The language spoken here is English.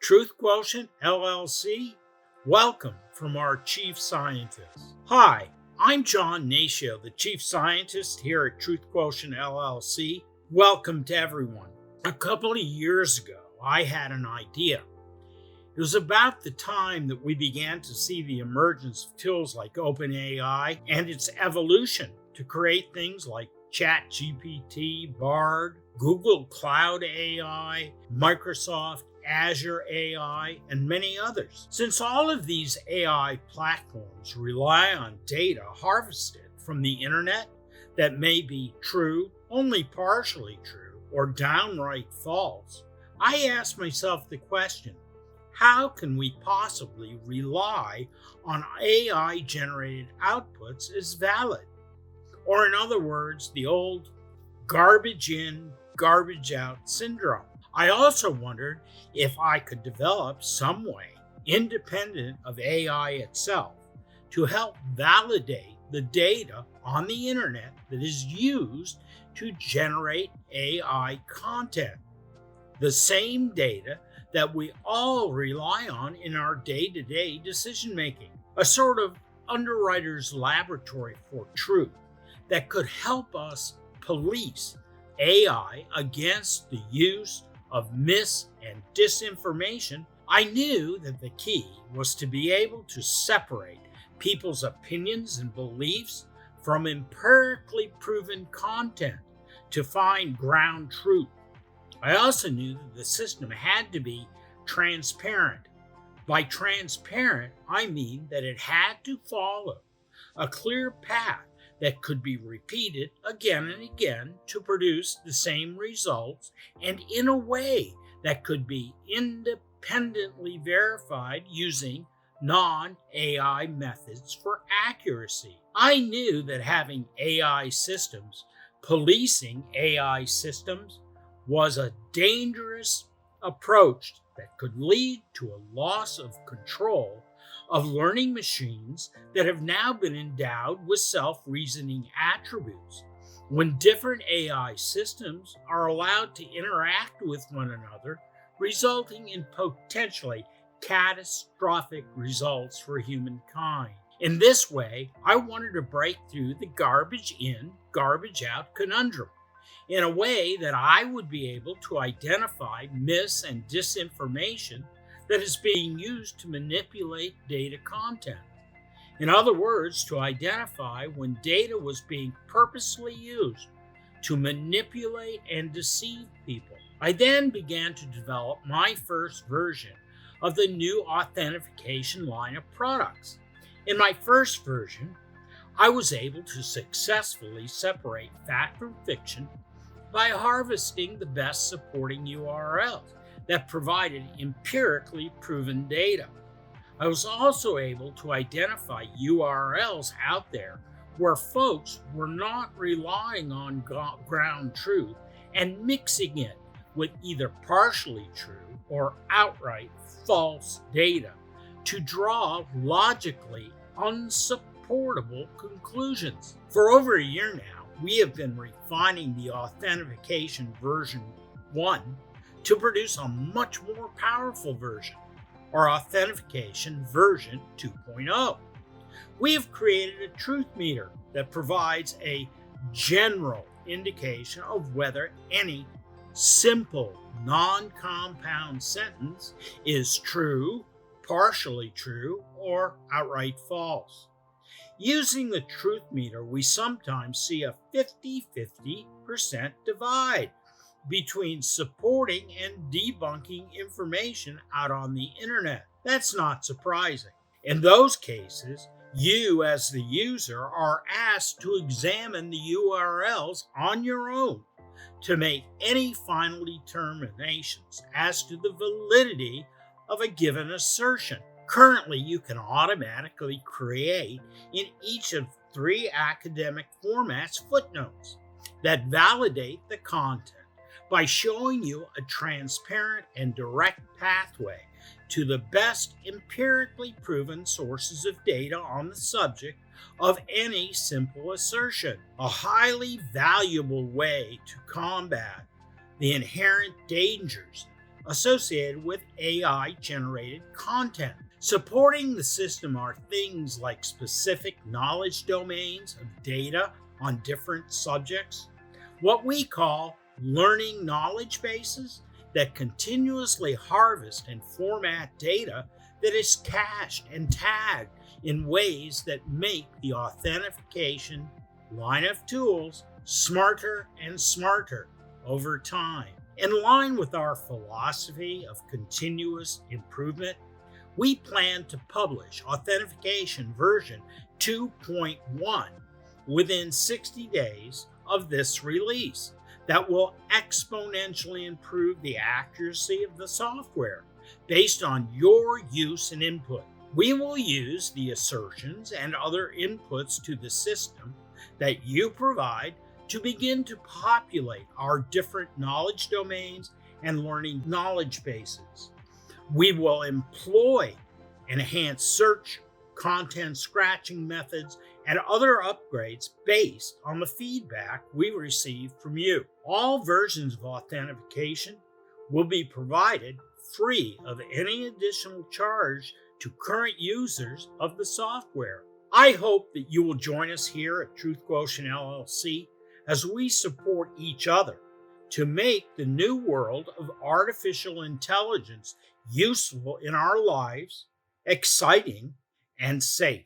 Truth Quotient LLC, welcome from our Chief Scientist. Hi, I'm John Natio, the Chief Scientist here at Truth Quotient LLC. Welcome to everyone. A couple of years ago, I had an idea. It was about the time that we began to see the emergence of tools like OpenAI and its evolution to create things like ChatGPT, Bard, Google Cloud AI, Microsoft Azure AI, and many others. Since all of these AI platforms rely on data harvested from the internet that may be true, only partially true, or downright false, I asked myself the question, how can we possibly rely on AI-generated outputs as valid? Or in other words, the old garbage in, garbage out syndrome. I also wondered if I could develop some way, independent of AI itself, to help validate the data on the internet that is used to generate AI content. The same data that we all rely on in our day-to-day decision-making, a sort of underwriter's laboratory for truth that could help us police AI against the use of mis- and disinformation. I knew that the key was to be able to separate people's opinions and beliefs from empirically proven content to find ground truth. I also knew that the system had to be transparent. By transparent, I mean that it had to follow a clear path that could be repeated again and again to produce the same results, and in a way that could be independently verified using non-AI methods for accuracy. I knew that having AI systems, policing AI systems, was a dangerous approach that could lead to a loss of control of learning machines that have now been endowed with self-reasoning attributes. When different AI systems are allowed to interact with one another, resulting in potentially catastrophic results for humankind. In this way, I wanted to break through the garbage in, garbage out conundrum in a way that I would be able to identify mis- and disinformation that is being used to manipulate data content. In other words, to identify when data was being purposely used to manipulate and deceive people. I then began to develop my first version of the new Authentification line of products. In my first version, I was able to successfully separate fact from fiction by harvesting the best supporting URLs that provided empirically proven data. I was also able to identify URLs out there where folks were not relying on ground truth and mixing it with either partially true or outright false data to draw logically unsupportable conclusions. For over a year now, we have been refining the Authentication version 1 to produce a much more powerful version, or Authentication version 2.0. We have created a truth meter that provides a general indication of whether any simple, non-compound sentence is true, partially true, or outright false. Using the truth meter, we sometimes see a 50-50% divide between supporting and debunking information out on the internet. That's not surprising. In those cases, you as the user are asked to examine the URLs on your own to make any final determinations as to the validity of a given assertion. Currently, you can automatically create in each of 3 academic formats footnotes that validate the content by showing you a transparent and direct pathway to the best empirically proven sources of data on the subject of any simple assertion. A highly valuable way to combat the inherent dangers associated with AI-generated content. Supporting the system are things like specific knowledge domains of data on different subjects, what we call learning knowledge bases that continuously harvest and format data that is cached and tagged in ways that make the authentication line of tools smarter and smarter over time. In line with our philosophy of continuous improvement, we plan to publish Authentication version 2.1 within 60 days of this release that will exponentially improve the accuracy of the software based on your use and input. We will use the assertions and other inputs to the system that you provide to begin to populate our different knowledge domains and learning knowledge bases. We will employ enhanced search, content scratching methods, and other upgrades based on the feedback we receive from you. All versions of Authentification will be provided free of any additional charge to current users of the software. I hope that you will join us here at Truth Quotient LLC as we support each other to make the new world of artificial intelligence useful in our lives, exciting, and safe.